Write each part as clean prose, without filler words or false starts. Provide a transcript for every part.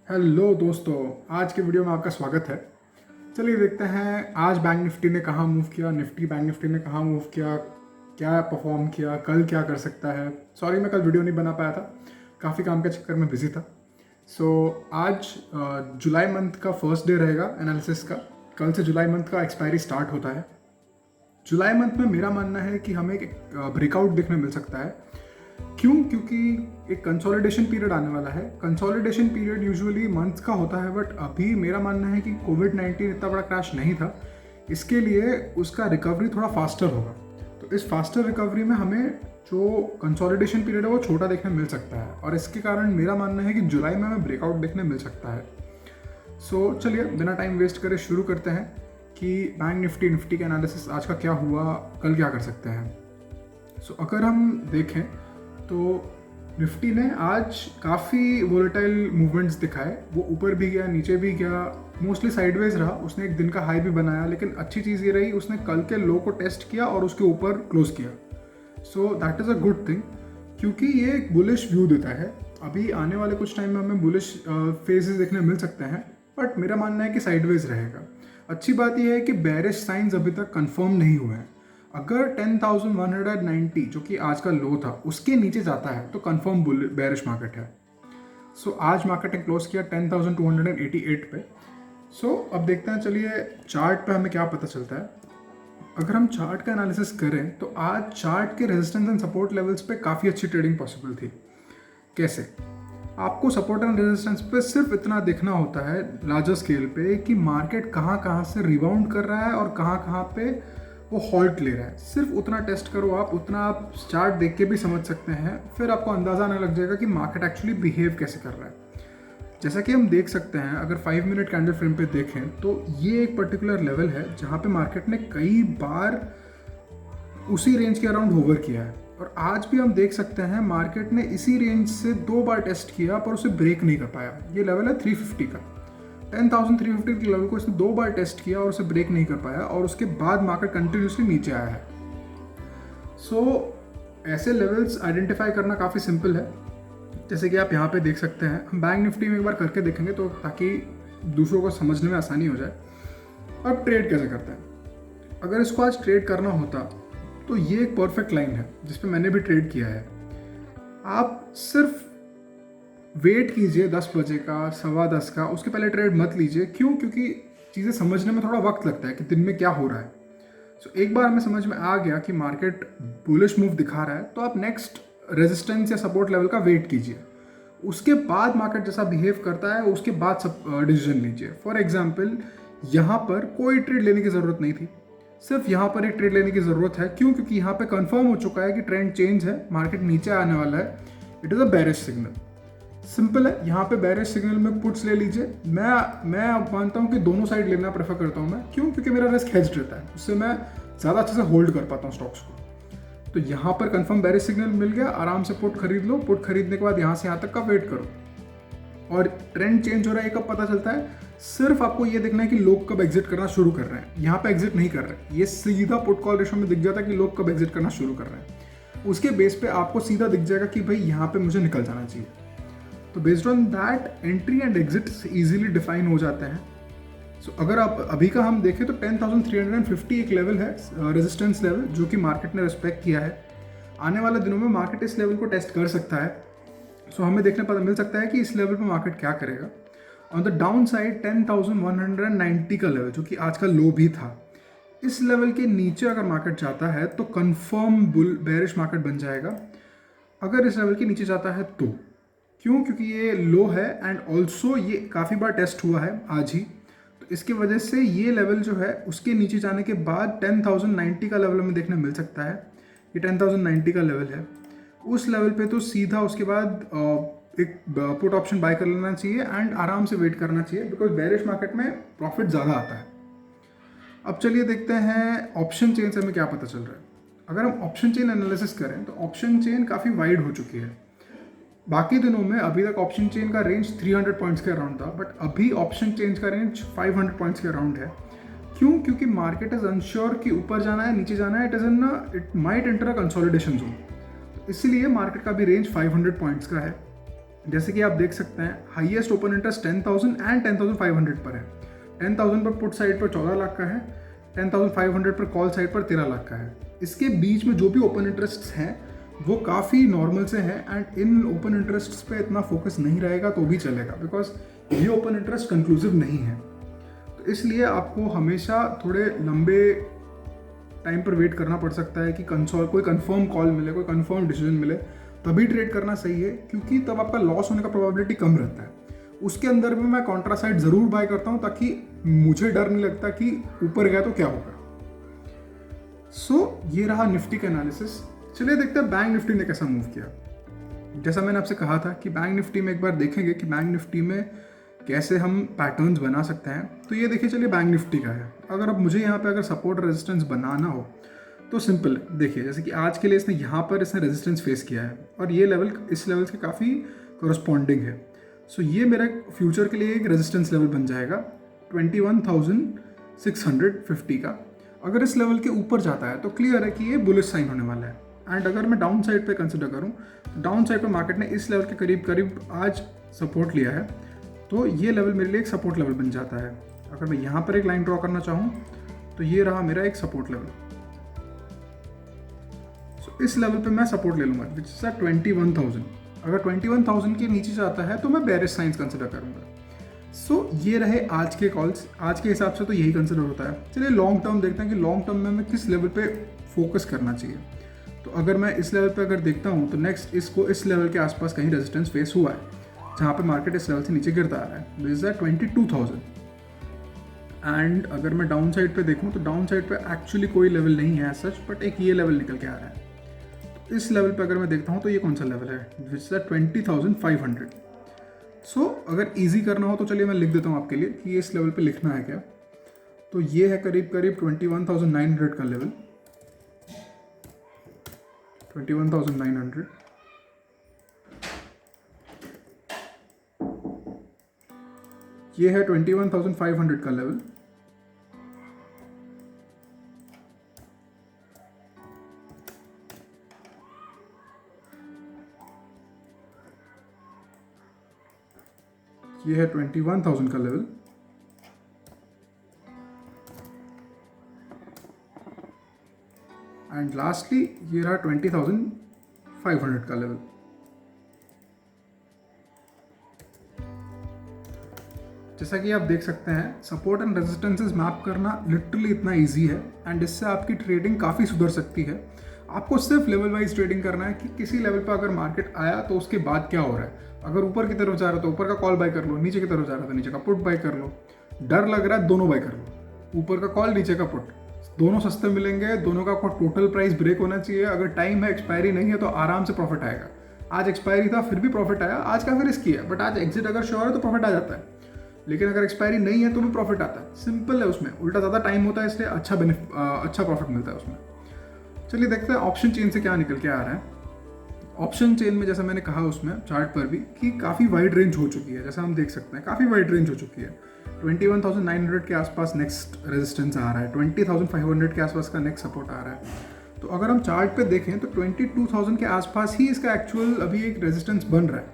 Hello दोस्तों, आज के वीडियो में आपका स्वागत है। चलिए देखते हैं आज बैंक निफ्टी ने कहाँ मूव किया, बैंक निफ्टी ने कहाँ मूव किया, क्या परफॉर्म किया, कल क्या कर सकता है। सॉरी मैं कल वीडियो नहीं बना पाया था, काफ़ी काम के चक्कर में बिजी था। आज जुलाई मंथ का फर्स्ट डे रहेगा एनालिसिस का। कल से जुलाई मंथ का एक्सपायरी स्टार्ट होता है। जुलाई मंथ में मेरा मानना है कि हमें एक ब्रेकआउट देखने मिल सकता है। क्यों? क्योंकि एक कंसोलिडेशन पीरियड आने वाला है। कंसोलिडेशन पीरियड यूजुअली मंथ्स का होता है, बट अभी मेरा मानना है कि कोविड-19 इतना बड़ा क्रैश नहीं था, इसके लिए उसका रिकवरी थोड़ा फास्टर होगा। तो इस फास्टर रिकवरी में हमें जो कंसोलिडेशन पीरियड है वो छोटा देखने मिल सकता है, और इसके कारण मेरा मानना है कि जुलाई में हमें ब्रेकआउट देखने मिल सकता है। चलिए बिना टाइम वेस्ट करे शुरू करते हैं कि बैंक निफ्टी का एनालिसिस आज का क्या हुआ, कल क्या कर सकते हैं। अगर हम देखें तो निफ्टी ने आज काफ़ी वोलेटाइल मूवमेंट्स दिखाए। वो ऊपर भी गया, नीचे भी गया, मोस्टली साइडवेज रहा। उसने एक दिन का हाई भी बनाया, लेकिन अच्छी चीज़ ये रही उसने कल के लो को टेस्ट किया और उसके ऊपर क्लोज किया। That is a good thing, क्योंकि ये एक बुलिश व्यू देता है। अभी आने वाले कुछ टाइम में हमें बुलिश फेजेस देखने मिल सकते हैं, बट मेरा मानना है कि साइडवेज रहेगा। अच्छी बात यह है कि बेरिश साइंस अभी तक कंफर्म नहीं हुए हैं। अगर 10,190 जो कि आज का लो था उसके नीचे जाता है तो कंफर्म बेरिश मार्केट है। आज मार्केट ने क्लोज किया 10,288 पे। अब देखते हैं, चलिए चार्ट पे हमें क्या पता चलता है। अगर हम चार्ट का एनालिसिस करें तो आज चार्ट के रेजिस्टेंस एंड सपोर्ट लेवल्स पे काफ़ी अच्छी ट्रेडिंग पॉसिबल थी। कैसे? आपको सपोर्ट एंड रेजिस्टेंस पे सिर्फ इतना देखना होता है लार्जर स्केल पे कि मार्केट कहाँ कहाँ से रिबाउंड कर रहा है और कहाँ कहाँ पे वो हॉल्ट ले रहा है। सिर्फ उतना टेस्ट करो आप, उतना आप चार्ट देख के भी समझ सकते हैं। फिर आपको अंदाज़ा आने लग जाएगा कि मार्केट एक्चुअली बिहेव कैसे कर रहा है। जैसा कि हम देख सकते हैं, अगर 5 मिनट कैंडल फ्रेम पे देखें तो ये एक पर्टिकुलर लेवल है जहाँ पे मार्केट ने कई बार उसी रेंज के अराउंड होवर किया है, और आज भी हम देख सकते हैं मार्केट ने इसी रेंज से 2 बार टेस्ट किया पर उसे ब्रेक नहीं कर पाया। ये लेवल है 350 का। 10,350 के लेवल को इसने 2 बार टेस्ट किया और उसे ब्रेक नहीं कर पाया, और उसके बाद मार्केट कंटिन्यूसली नीचे आया है। ऐसे लेवल्स आइडेंटिफाई करना काफ़ी सिंपल है, जैसे कि आप यहाँ पे देख सकते हैं। हम बैंक निफ्टी में एक बार करके देखेंगे तो ताकि दूसरों को समझने में आसानी हो जाए। अब ट्रेड कैसे करते हैं? अगर इसको आज ट्रेड करना होता तो ये एक परफेक्ट लाइन है जिसपे मैंने भी ट्रेड किया है। आप सिर्फ वेट कीजिए 10 बजे का, 10:15 का, उसके पहले ट्रेड मत लीजिए। क्यों? क्योंकि चीज़ें समझने में थोड़ा वक्त लगता है कि दिन में क्या हो रहा है। एक बार हमें समझ में आ गया कि मार्केट बुलिश मूव दिखा रहा है तो आप नेक्स्ट रेजिस्टेंस या सपोर्ट लेवल का वेट कीजिए। उसके बाद मार्केट जैसा बिहेव करता है उसके बाद सब डिसीजन लीजिए। फॉर एग्जाम्पल, यहाँ पर कोई ट्रेड लेने की ज़रूरत नहीं थी, सिर्फ यहाँ पर एक ट्रेड लेने की ज़रूरत है। क्यों? क्योंकि यहाँ पे कंफर्म हो चुका है कि ट्रेंड चेंज है, मार्केट नीचे आने वाला है। It is a bearish signal. Simple है, यहाँ पे बेरिश सिग्नल में पुट्स ले लीजिए। मैं मानता हूँ कि दोनों साइड लेना प्रेफर करता हूँ मैं। क्यों? क्योंकि मेरा रिस्क हेज्ड रहता है, उससे मैं ज़्यादा अच्छे से होल्ड कर पाता हूँ स्टॉक्स को। तो यहाँ पर कंफर्म बेरिश सिग्नल मिल गया, आराम से पुट खरीद लो। पुट खरीदने के बाद यहाँ से यहाँ तक का वेट करो, और ट्रेंड चेंज हो रहा है कब पता चलता है? सिर्फ आपको ये देखना है कि लोग कब एग्जिट करना शुरू कर रहे हैं। यहाँ पे एग्जिट नहीं कर रहे, ये सीधा पुट कॉल रेशो में दिख जाता है कि लोग कब एग्जिट करना शुरू कर रहे हैं। उसके बेस पे आपको सीधा दिख जाएगा कि भाई यहाँ पे मुझे निकल जाना चाहिए। तो based on that entry and exit easily define हो जाते हैं। अगर आप अभी का हम देखें तो 10,350 एक लेवल है, रेजिस्टेंस लेवल, जो कि मार्केट ने रिस्पेक्ट किया है। आने वाले दिनों में मार्केट इस लेवल को टेस्ट कर सकता है। हमें देखने पता मिल सकता है कि इस लेवल पर मार्केट क्या करेगा। ऑन द डाउन साइड 10,190 का लेवल, जो कि आज का लो भी था, इस लेवल के नीचे अगर मार्केट जाता है तो कंफर्म बेरिश मार्केट बन जाएगा। अगर इस लेवल के नीचे जाता है तो क्यों? क्योंकि ये लो है एंड ऑल्सो ये काफ़ी बार टेस्ट हुआ है आज ही। तो इसकी वजह से ये लेवल जो है उसके नीचे जाने के बाद 10,090 का लेवल हमें देखने मिल सकता है। ये 10,090 का लेवल है। उस लेवल पे तो सीधा उसके बाद एक पुट ऑप्शन बाय कर लेना चाहिए एंड आराम से वेट करना चाहिए, बिकॉज बेरिश मार्केट में प्रॉफिट ज़्यादा आता है। अब चलिए देखते हैं ऑप्शन चेन से हमें क्या पता चल रहा है। अगर हम ऑप्शन चेन एनालिसिस करें तो ऑप्शन चेन काफ़ी वाइड हो चुकी है। बाकी दिनों में अभी तक ऑप्शन चेन का रेंज 300 पॉइंट्स के अराउंड था, बट अभी ऑप्शन चेन का रेंज 500 पॉइंट्स के अराउंड है। क्यों? क्योंकि मार्केट इज अनश्योर कि ऊपर जाना है, नीचे जाना है। It might enter a consolidation zone, इसलिए मार्केट का भी रेंज 500 पॉइंट्स का है। जैसे कि आप देख सकते हैं हाईएस्ट ओपन इंटरेस्ट 10,000 एंड 10,500 पर है। 10,000 पर पुट साइड पर 14 लाख का है, 10,500 पर कॉल साइड पर 13 लाख का है। इसके बीच में जो भी ओपन इंटरेस्ट हैं वो काफ़ी नॉर्मल से हैं एंड इन ओपन इंटरेस्ट पे इतना फोकस नहीं रहेगा तो भी चलेगा, बिकॉज ये ओपन इंटरेस्ट कंक्लूसिव नहीं है। तो इसलिए आपको हमेशा थोड़े लंबे टाइम पर वेट करना पड़ सकता है कि कोई कंफर्म कॉल मिले, कोई कंफर्म डिसीजन मिले, तभी ट्रेड करना सही है, क्योंकि तब आपका लॉस होने का प्रोबेबिलिटी कम रहता है। उसके अंदर भी मैं कॉन्ट्रा साइड ज़रूर बाय करता हूँ ताकि मुझे डर नहीं लगता कि ऊपर गया तो क्या होगा। ये रहा निफ्टी का एनालिसिस। चलिए देखते हैं बैंक निफ्टी ने कैसा मूव किया। जैसा मैंने आपसे कहा था कि बैंक निफ्टी में एक बार देखेंगे कि बैंक निफ्टी में कैसे हम पैटर्न्स बना सकते हैं। तो ये देखिए, चलिए बैंक निफ्टी का है। अगर अब मुझे यहाँ पे अगर सपोर्ट रेजिस्टेंस बनाना हो तो सिंपल है। देखिए जैसे कि आज के लिए इसने रेजिस्टेंस फेस किया है और ये लेवल इस लेवल के काफ़ी कोरस्पॉन्डिंग है। ये मेरा फ्यूचर के लिए एक रेजिस्टेंस लेवल बन जाएगा 21,650 का। अगर इस लेवल के ऊपर जाता है तो क्लियर है कि ये बुलिश साइन होने वाला है। एंड अगर मैं डाउन साइड पे कंसिडर करूँ तो डाउन साइड पे मार्केट ने इस लेवल के करीब आज सपोर्ट लिया है, तो ये लेवल मेरे लिए एक सपोर्ट लेवल बन जाता है। अगर मैं यहाँ पर एक लाइन ड्रॉ करना चाहूँ तो ये रहा मेरा एक सपोर्ट लेवल। इस लेवल पे मैं सपोर्ट ले लूँगा विच इज 21,000। अगर 21,000 के नीचे जाता है तो मैं बेरिश साइंस कंसिडर करूँगा। ये रहे आज के कॉल्स। आज के हिसाब से तो यही कंसिडर होता है। चलिए लॉन्ग टर्म देखते हैं कि लॉन्ग टर्म में मैं किस लेवल पे फोकस करना चाहिए। तो अगर मैं इस लेवल पे अगर देखता हूँ तो नेक्स्ट इसको इस लेवल के आसपास कहीं रेजिस्टेंस फेस हुआ है, जहाँ पे मार्केट इस लेवल से नीचे गिरता आ रहा है, विच इज 22,000। एंड अगर मैं डाउन साइड पे देखूँ तो डाउन साइड पे एक्चुअली कोई लेवल नहीं है सच, बट एक ये लेवल निकल के आ रहा है। तो इस लेवल पे अगर मैं देखता हूँ तो ये कौन सा लेवल है, विच इज 20,500। अगर इजी करना हो तो चलिए मैं लिख देता हूँ आपके लिए कि ये इस लेवल पे लिखना है क्या। तो ये है करीब 21,900 का लेवल, 21,900। ये है 21,500 का लेवल, ये है 21,000 का लेवल, एंड लास्टली ये रहा 20,500 का लेवल। जैसा कि आप देख सकते हैं सपोर्ट एंड रेजिस्टेंसेस मैप करना लिटरली इतना इजी है एंड इससे आपकी ट्रेडिंग काफ़ी सुधर सकती है। आपको सिर्फ लेवल वाइज ट्रेडिंग करना है कि किसी लेवल पर अगर मार्केट आया तो उसके बाद क्या हो रहा है। अगर ऊपर की तरफ जा रहा है तो ऊपर का कॉल बाय कर लो, नीचे की तरफ जा रहा है तो नीचे का पुट बाय कर लो, डर लग रहा है दोनों बाय कर लो, ऊपर का कॉल नीचे का पुट, दोनों सस्ते मिलेंगे, दोनों का टोटल प्राइस ब्रेक होना चाहिए। अगर टाइम है, एक्सपायरी नहीं है तो आराम से प्रॉफिट आएगा। आज एक्सपायरी था फिर भी प्रॉफिट आया, आज काफ़ी रिस्की है बट आज एग्जिट अगर श्योर है तो प्रॉफिट आ जाता है, लेकिन अगर एक्सपायरी नहीं है तो भी प्रॉफिट आता है। सिंपल है, उसमें उल्टा ज़्यादा टाइम होता है इसलिए अच्छा प्रॉफिट मिलता है उसमें। चलिए देखते हैं ऑप्शन चेन से क्या निकल के आ रहा है। ऑप्शन चेन में जैसा मैंने कहा उसमें चार्ट पर भी कि काफ़ी वाइड रेंज हो चुकी है, जैसा हम देख सकते हैं काफ़ी वाइड रेंज हो चुकी है। 21,900 के आसपास नेक्स्ट रेजिस्टेंस आ रहा है, 20,500 के आसपास का नेक्स्ट सपोर्ट आ रहा है। तो अगर हम चार्ट पे देखें तो 22,000 के आसपास ही इसका एक्चुअल अभी एक रेजिस्टेंस बन रहा है,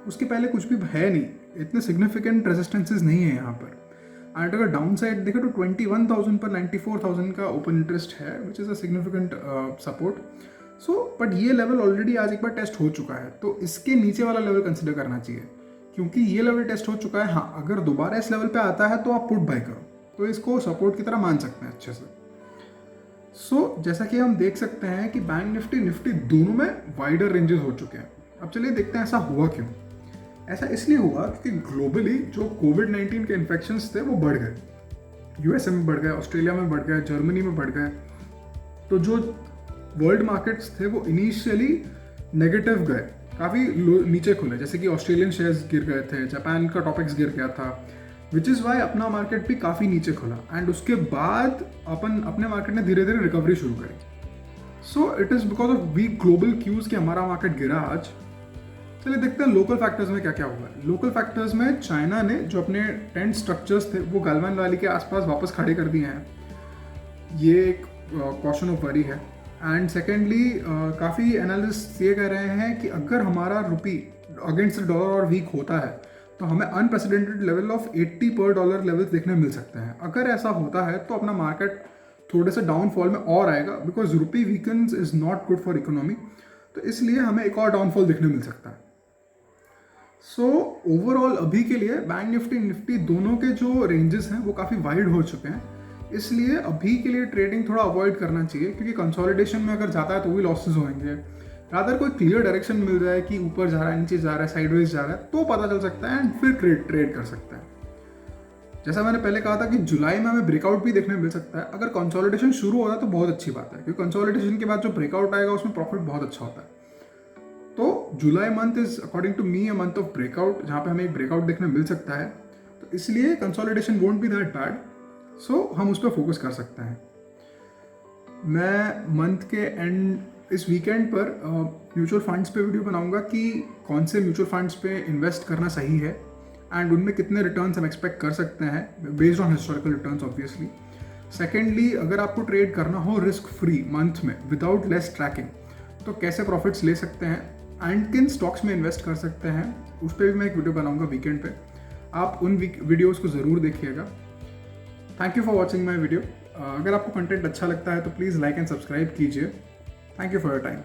उसके पहले कुछ भी है नहीं, इतने सिग्निफिकेंट रेजिस्टेंसेज नहीं है यहाँ पर। एंड अगर डाउन साइड देखें तो 21,000 पर 94,000 का ओपन इंटरेस्ट है which is a significant support. But ये लेवल ऑलरेडी आज एक बार टेस्ट हो चुका है, तो इसके नीचे वाला लेवल कंसिडर करना चाहिए क्योंकि ये लेवल टेस्ट हो चुका है। हाँ, अगर दोबारा इस लेवल पे आता है तो आप पुट बाय करो, तो इसको सपोर्ट की तरह मान सकते हैं अच्छे से। जैसा कि हम देख सकते हैं कि बैंक निफ्टी दोनों में वाइडर रेंजेस हो चुके हैं। अब चलिए देखते हैं ऐसा हुआ क्यों। ऐसा इसलिए हुआ क्योंकि ग्लोबली जो कोविड-19 के इन्फेक्शंस थे वो बढ़ गए, यूएसए में बढ़ गए, ऑस्ट्रेलिया में बढ़ गए, जर्मनी में बढ़ गए। तो जो वर्ल्ड मार्केट्स थे वो इनिशियली नेगेटिव गए, काफ़ी नीचे खुले, जैसे कि ऑस्ट्रेलियन शेयर्स गिर गए थे, जापान का टॉपिक्स गिर गया था, विच इज़ वाई अपना मार्केट भी काफ़ी नीचे खुला। एंड उसके बाद अपने मार्केट ने धीरे धीरे रिकवरी शुरू करी। It is because of weak global cues कि हमारा मार्केट गिरा आज। चलिए देखते हैं लोकल फैक्टर्स में क्या क्या हुआ है। लोकल फैक्टर्स में चाइना ने जो अपने टेंट स्ट्रक्चर्स थे वो गलवान वैली के आसपास वापस खड़े कर दिए हैं, ये एक कॉशन ऑफ वरी है। एंड सेकेंडली काफ़ी एनालिस्ट ये कह रहे हैं कि अगर हमारा रुपी अगेंस्ट द डॉलर और वीक होता है तो हमें अनप्रेसिडेंटेड लेवल ऑफ 80 पर डॉलर लेवल्स देखने मिल सकते हैं। अगर ऐसा होता है तो अपना मार्केट थोड़े से डाउनफॉल में और आएगा, because rupee weakens is not good for economy, तो इसलिए हमें एक और डाउनफॉल देखने मिल सकता है। सो ओवरऑल अभी के लिए बैंक निफ्टी दोनों के जो रेंजेस हैं वो काफ़ी वाइड हो चुके हैं, इसलिए अभी के लिए ट्रेडिंग थोड़ा अवॉइड करना चाहिए, क्योंकि कंसोलिडेशन में अगर जाता है तो भी लॉसेज होंगे। रादर कोई क्लियर डायरेक्शन मिल जाए कि ऊपर जा रहा है, नीचे जा रहा है, साइडवेज जा रहा है, तो पता चल सकता है एंड फिर ट्रेड कर सकता है। जैसा मैंने पहले कहा था कि जुलाई में हमें ब्रेकआउट भी देखने मिल सकता है। अगर कंसोलिडेशन शुरू होता है तो बहुत अच्छी बात है, क्योंकि कंसोलिडेशन के बाद जो ब्रेकआउट आएगा उसमें प्रॉफिट बहुत अच्छा होता है। तो July month is according to me a month of breakout, जहाँ पे हमें एक ब्रेकआउट देखने मिल सकता है, तो इसलिए consolidation won't be that bad, so हम उस पर फोकस कर सकते हैं। मैं मंथ के एंड इस वीकेंड पर म्यूचुअल फंड्स पे वीडियो बनाऊंगा कि कौन से म्यूचुअल फंड्स पे इन्वेस्ट करना सही है एंड उनमें कितने रिटर्न्स हम एक्सपेक्ट कर सकते हैं based on historical returns obviously. Secondly, अगर आपको ट्रेड करना हो रिस्क फ्री मंथ में विदाउट लेस ट्रैकिंग, तो कैसे प्रॉफिट्स ले सकते हैं एंड किन स्टॉक्स में इन्वेस्ट कर सकते हैं, उस पर भी मैं एक वीडियो बनाऊंगा वीकेंड पे। आप उन वीडियोज़ को ज़रूर देखिएगा। Thank you for watching my video. अगर आपको कंटेंट अच्छा लगता है तो प्लीज़ लाइक एंड सब्सक्राइब कीजिए। Thank you for your time.